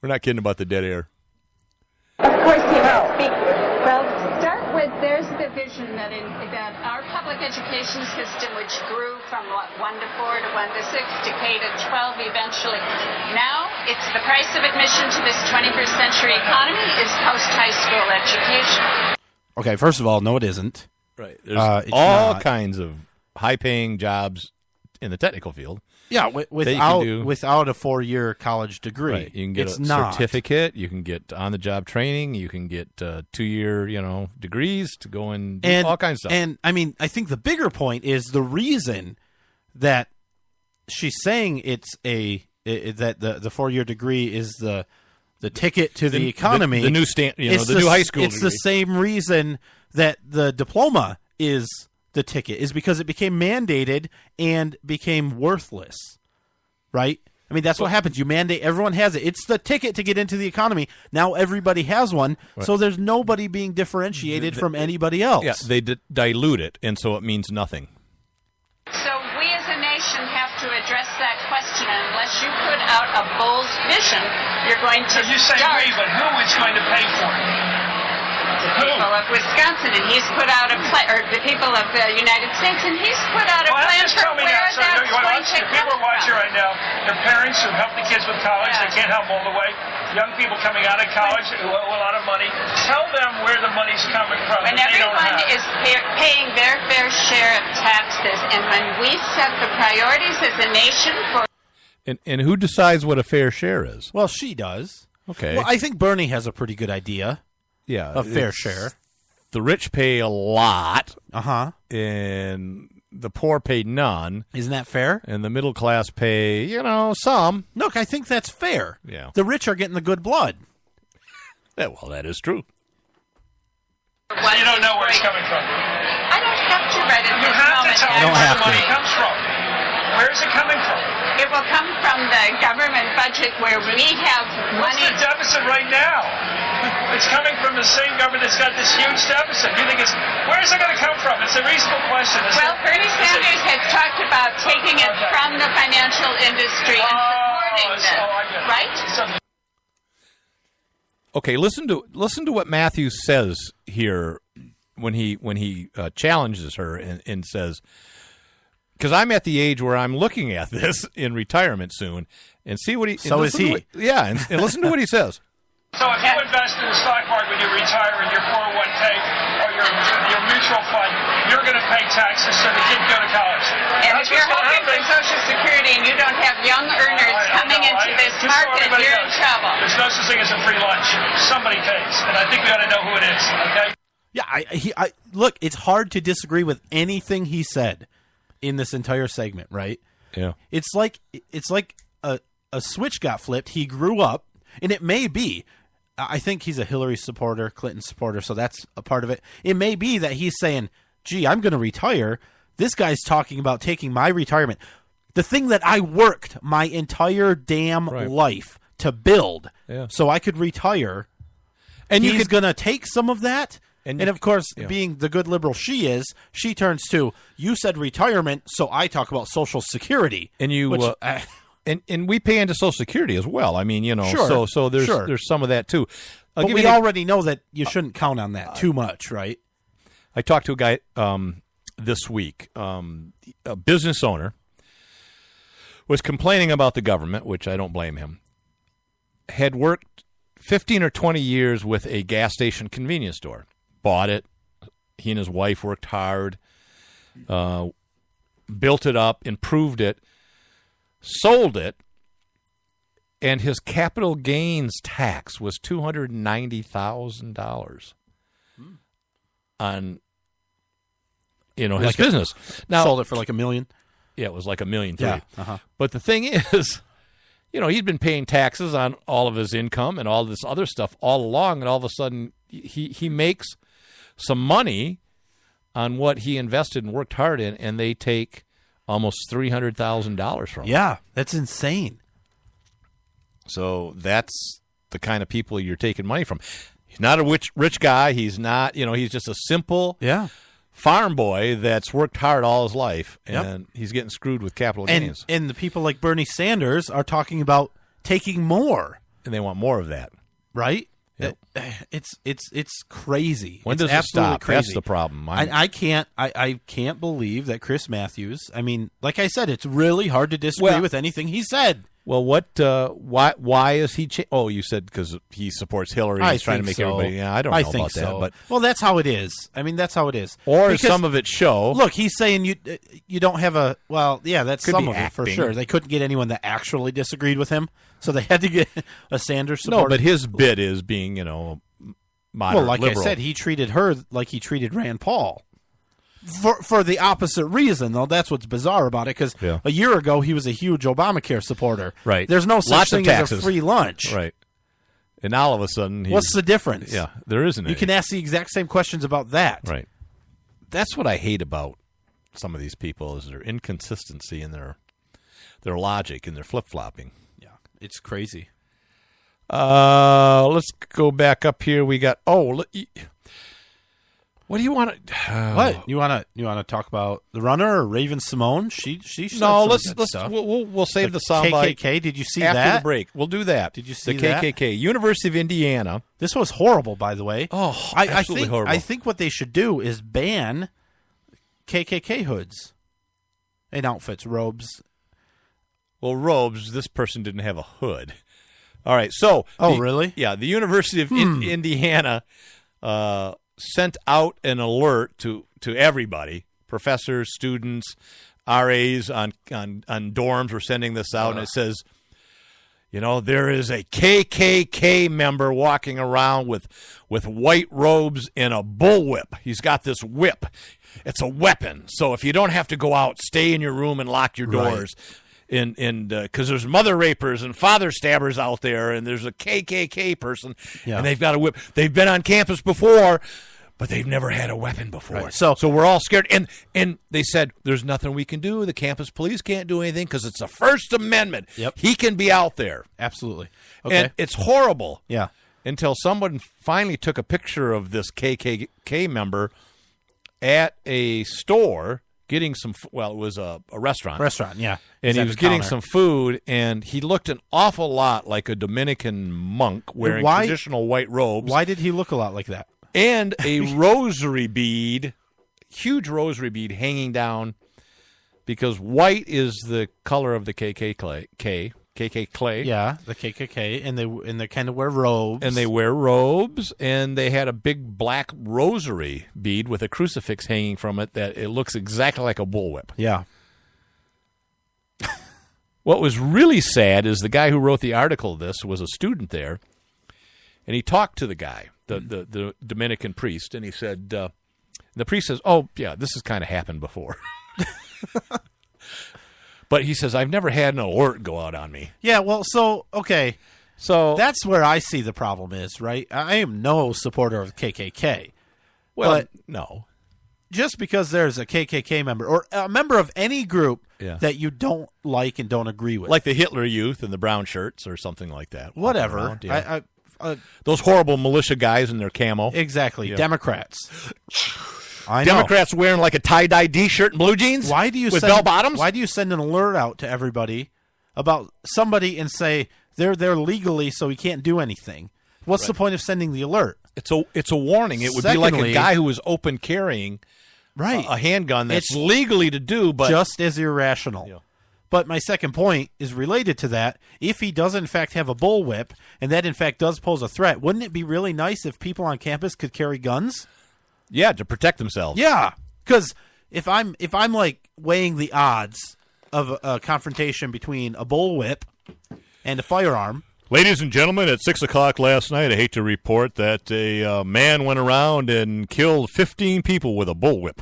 We're not kidding about the dead air. Of course you will. Well, start with there's the vision that our public education system, which grew from 1 to 4 to 1 to 6 to K to 12 eventually. Now it's the price of admission to this 21st century economy is post-high school education. Okay, first of all, no, it isn't. Right. There's all kinds of high-paying jobs in the technical field. Yeah, without a 4-year college degree. Right. You can get a certificate. You can get on-the-job training. You can get 2-year, degrees to go and do all kinds of stuff. And, I mean, I think the bigger point is the reason that she's saying it's that the 4-year degree is the ticket to the economy. The new the new high school It's degree. the same reason that the diploma is the ticket, is because it became mandated and became worthless, right? I mean, that's what happens. You mandate, everyone has it. It's the ticket to get into the economy. Now everybody has one, right. So there's nobody being differentiated from anybody else. Yeah, they dilute it, and so it means nothing. So we as a nation have to address that question. Unless you put out a bold vision, you're going to you say we, but who is going to pay for it? The people of Wisconsin, and he's put out or the people of the United States, and he's put out a plan for where that's going to come People are watching right now. Their parents who help the kids with college, they can't help all the way. Young people coming out of college who owe a lot of money. Tell them where the money's coming from. When everyone is paying their fair share of taxes, and when we set the priorities as a nation for... And who decides what a fair share is? Well, she does. Okay. Well, I think Bernie has a pretty good idea. Yeah, a fair share. The rich pay a lot. Uh-huh. And the poor pay none. Isn't that fair? And the middle class pay, some. Look, I think that's fair. Yeah. The rich are getting the good blood. Yeah, well, that is true. You don't know where it's coming from. I don't have to write it. You have to tell me where the money comes from. Where is it coming from? It will come from the government budget where we have money. What's the deficit right now? It's coming from the same government that's got this huge deficit. You think where is it going to come from? It's a reasonable question. Bernie Sanders has talked about taking it from the financial industry and supporting them, right? Okay, listen to what Matthew says here when he challenges her and says, because I'm at the age where I'm looking at this in retirement soon, and see what he. So is he? And listen to what he says. So if you invest in the stock market when you retire in your 401k or your mutual fund, you're going to pay taxes so the kid can go to college. And if you're hoping for Social Security and you don't have young earners coming into this market, you're in trouble. There's no such thing as a free lunch. Somebody pays, and I think we ought to know who it is, okay? Yeah, look, it's hard to disagree with anything he said in this entire segment, right? Yeah. It's like a switch got flipped. He grew up, and it may be, I think he's a Hillary supporter, Clinton supporter, so that's a part of it. It may be that he's saying, gee, I'm going to retire. This guy's talking about taking my retirement, the thing that I worked my entire damn life to build so I could retire, and he's going to take some of that. And of course, being the good liberal she is, she turns to, you said retirement, so I talk about Social Security. And you... And we pay into Social Security as well. I mean, sure, so there's some of that too. But we already know that you shouldn't count on that too much, right? I talked to a guy this week, a business owner, was complaining about the government, which I don't blame him, had worked 15 or 20 years with a gas station convenience store, bought it. He and his wife worked hard, built it up, improved it, sold it, and his capital gains tax was $290,000 on his business. Now sold it for like $1 million. Yeah, it was like $1.3 million. Yeah. Uh-huh. But the thing is, he'd been paying taxes on all of his income and all this other stuff all along, and all of a sudden he makes some money on what he invested and worked hard in, and they take almost $300,000 from him. Yeah, that's insane. So that's the kind of people you're taking money from. He's not a rich guy. He's not, he's just a simple farm boy that's worked hard all his life, and he's getting screwed with capital gains. And the people like Bernie Sanders are talking about taking more. And they want more of that. Right? Yep. It's crazy. When it's does it absolutely stop? crazy. That's the problem. I can't believe that Chris Matthews. I mean, like I said, it's really hard to disagree with anything he said. Well, why is he? Oh, you said because he supports Hillary. He's trying to make everybody. Yeah, I don't know about that. But well, that's how it is. I mean, that's how it is. Or because some of it show. Look, he's saying you don't have a. Well, yeah, that's Could some be of it acting. for sure. They couldn't get anyone that actually disagreed with him, so they had to get a Sanders supporter. No, but his bit is being, moderate. Well, like liberal. I said, he treated her like he treated Rand Paul. For the opposite reason, though, that's what's bizarre about it. Because a year ago, he was a huge Obamacare supporter. Right. There's no such Lots thing of as taxes. a free lunch. Right. And all of a sudden, what's the difference? Yeah, there isn't. You can ask the exact same questions about that. Right. That's what I hate about some of these people is their inconsistency in their logic and their flip flopping. Yeah, it's crazy. Let's go back up here. We got what do you want to? What you want to talk about the runner or Raven Simone? She said no. some Let's good stuff. we'll save the KKK. soundbite. Did you see after that? the break? We'll do that. Did you see the that? KKK? University of Indiana. This was horrible, by the way. Oh, I absolutely think horrible. I think what they should do is ban KKK hoods and outfits, robes. Well, robes. This person didn't have a hood. All right. So. Really? Yeah. The University of Indiana sent out an alert to everybody, professors, students, RAs on dorms were sending this out, and it says, there is a KKK member walking around with white robes and a bullwhip. He's got this whip. It's a weapon. So if you don't have to go out, stay in your room and lock your doors. And because there's mother rapers and father stabbers out there, and there's a KKK person, and they've got a whip. They've been on campus before, but they've never had a weapon before. Right. So we're all scared. And they said there's nothing we can do. The campus police can't do anything because it's the First Amendment. Yep. He can be out there. Absolutely. Okay. And it's horrible. Yeah. Until someone finally took a picture of this KKK member at a store. Getting some, it was a restaurant. Yeah. And he was getting some food, and he looked an awful lot like a Dominican monk wearing traditional white robes. Why did he look a lot like that? And a rosary bead, huge rosary bead hanging down, because white is the color of the KKK. Yeah, the KKK, and they kind of wear robes. And they wear robes, and they had a big black rosary bead with a crucifix hanging from it that it looks exactly like a bullwhip. Yeah. What was really sad is the guy who wrote the article of this was a student there, and he talked to the guy, the Dominican priest, and he said, the priest says, oh, yeah, this has kind of happened before. But he says, I've never had an alert go out on me. Yeah, well, okay. So that's where I see the problem is, right? I am no supporter of KKK. Well, but no. Just because there's a KKK member or a member of any group Yeah. that you don't like and don't agree with. Like the Hitler Youth and the brown shirts or something like that. Whatever. Around, yeah. I those horrible militia guys in their camo. Exactly. Yeah. Democrats. I know. Democrats wearing like a tie-dye D-shirt and blue jeans Why do you with send, bell bottoms? Why do you send an alert out to everybody about somebody and say they're there legally so he can't do anything? What's the point of sending the alert? It's a warning. It would be like Secondly, a guy who was open carrying a handgun that's It's legally to do, but just as irrational. Yeah. But my second point is related to that. If he does in fact have a bullwhip, and that in fact does pose a threat, wouldn't it be really nice if people on campus could carry guns? yeah, to protect themselves. Yeah, because if I'm like weighing the odds of a confrontation between a bullwhip and a firearm. Ladies and gentlemen, at 6 o'clock last night, I hate to report that a man went around and killed 15 people with a bullwhip.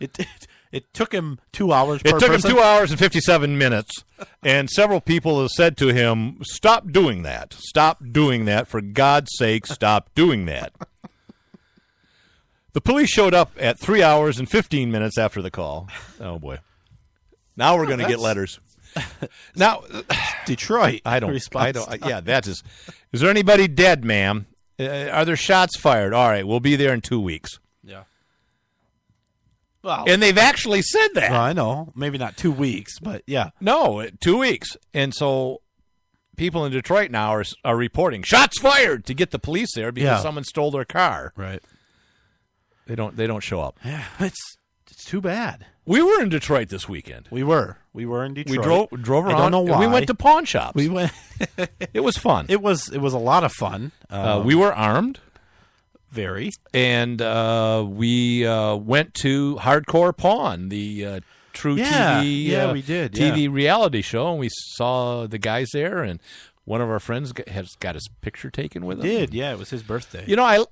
It took him 2 hours per It took person. him 2 hours and 57 minutes, and several people have said to him, stop doing that. Stop doing that. For God's sake, stop doing that. The police showed up at 3 hours and 15 minutes after the call. Oh, boy. Now we're going to get letters. Now, Detroit. I don't. Yeah, that is. Is there anybody dead, ma'am? Are there shots fired? All right, we'll be there in 2 weeks. Yeah. Well, And they've actually said that. I know. Maybe not 2 weeks, but yeah. No, 2 weeks. And so people in Detroit now are reporting shots fired to get the police there because someone stole their car. Right. They don't show up. Yeah, it's too bad. We were in Detroit this weekend. We were in Detroit. We drove around. I don't know why. We went to pawn shops. We went. It was fun. It was a lot of fun. We were armed. Very. And we went to Hardcore Pawn, the true TV we did. TV reality show, and we saw the guys there, and one of our friends has got his picture taken with him. Did, yeah, it was his birthday. You know, I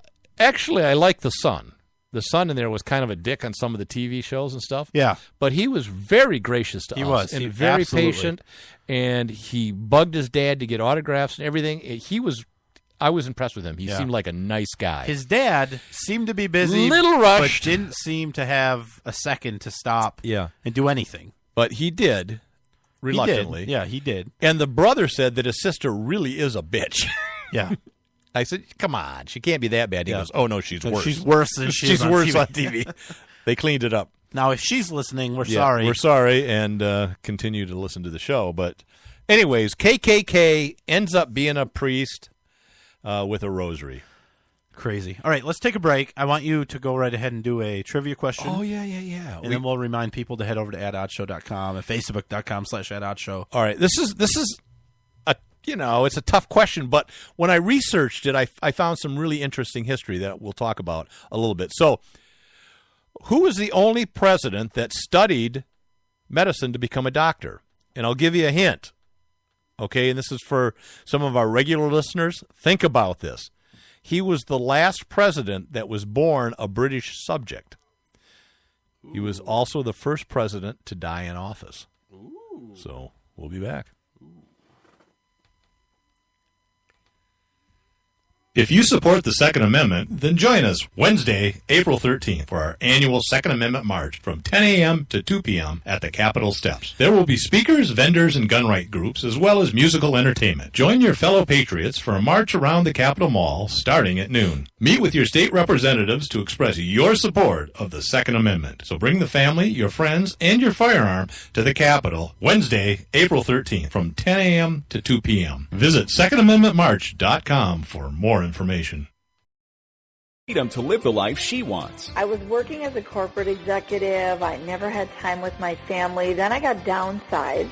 like the son. The son in there was kind of a dick on some of the TV shows and stuff. Yeah. But he was very gracious to us. He was. And very patient, and he bugged his dad to get autographs and everything. I was impressed with him. He seemed like a nice guy. His dad seemed to be busy, little rushed, but didn't seem to have a second to stop and do anything. But he did, reluctantly. He did. Yeah, he did. And the brother said that his sister really is a bitch. Yeah. I said, come on, she can't be that bad. He goes, oh, no, she's worse. She's worse than she's worse on TV. They cleaned it up. Now, if she's listening, we're sorry. We're sorry, and continue to listen to the show. But anyways, KKK ends up being a priest with a rosary. Crazy. All right, let's take a break. I want you to go right ahead and do a trivia question. Oh, yeah. And then we'll remind people to head over to adoddshow.com and facebook.com/adoddshow. All right, this is it's a tough question, but when I researched it, I found some really interesting history that we'll talk about a little bit. So, who was the only president that studied medicine to become a doctor? And I'll give you a hint. Okay, and this is for some of our regular listeners. Think about this. He was the last president that was born a British subject. He was also the first president to die in office. So, we'll be back. If you support the Second Amendment, then join us Wednesday, April 13th for our annual Second Amendment March from 10 a.m. to 2 p.m. at the Capitol steps. There will be speakers, vendors, and gun right groups, as well as musical entertainment. Join your fellow patriots for a march around the Capitol Mall starting at noon. Meet with your state representatives to express your support of the Second Amendment. So bring the family, your friends, and your firearm to the Capitol Wednesday, April 13th from 10 a.m. to 2 p.m. Visit secondamendmentmarch.com for more information. Freedom to live the life she wants. I was working as a corporate executive. I never had time with my family. Then I got downsized.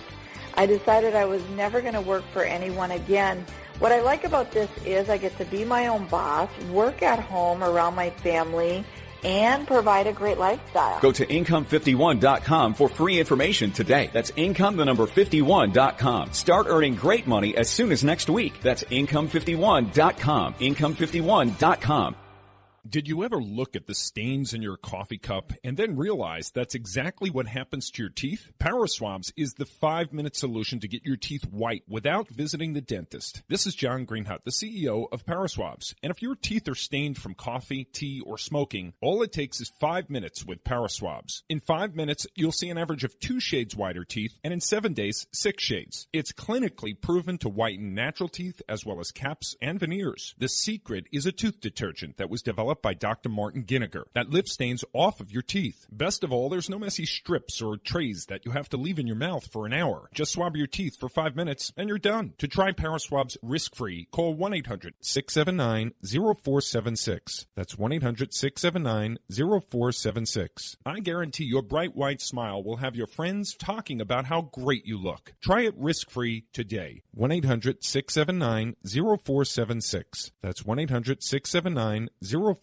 I decided I was never going to work for anyone again. What I like about this is I get to be my own boss, work at home around my family, and provide a great lifestyle. Go to income51.com for free information today. That's income51.com. Start earning great money as soon as next week. That's income51.com. Income51.com. Did you ever look at the stains in your coffee cup and then realize that's exactly what happens to your teeth? PowerSwabs is the 5-minute solution to get your teeth white without visiting the dentist. This is John Greenhut, the CEO of PowerSwabs. And if your teeth are stained from coffee, tea, or smoking, all it takes is 5 minutes with PowerSwabs. In 5 minutes, you'll see an average of 2 shades whiter teeth, and in 7 days, 6 shades. It's clinically proven to whiten natural teeth as well as caps and veneers. The secret is a tooth detergent that was developed by Dr. Martin Ginniger that lifts stains off of your teeth. Best of all, there's no messy strips or trays that you have to leave in your mouth for an hour. Just swab your teeth for 5 minutes and you're done. To try PowerSwabs risk-free, call 1-800-679-0476. That's 1-800-679-0476. I guarantee your bright white smile will have your friends talking about how great you look. Try it risk-free today. 1-800-679-0476. That's 1-800-679-0476.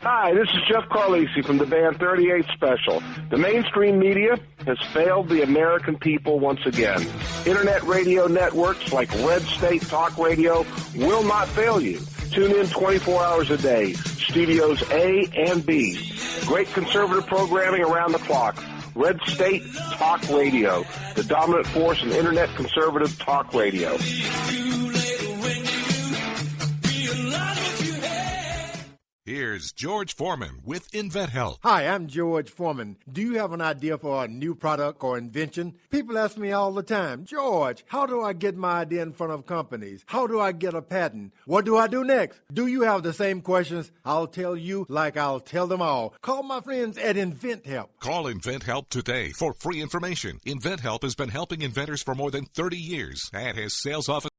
Hi, this is Jeff Carlisi from the band 38 Special. The mainstream media has failed the American people once again. Internet radio networks like Red State Talk Radio will not fail you. Tune in 24 hours a day. Studios A and B. Great conservative programming around the clock. Red State Talk Radio, the dominant force in Internet conservative talk radio. Here's George Foreman with InventHelp. Hi, I'm George Foreman. Do you have an idea for a new product or invention? People ask me all the time, George, how do I get my idea in front of companies? How do I get a patent? What do I do next? Do you have the same questions? I'll tell you like I'll tell them all. Call my friends at InventHelp. Call InventHelp today for free information. InventHelp has been helping inventors for more than 30 years and has sales offices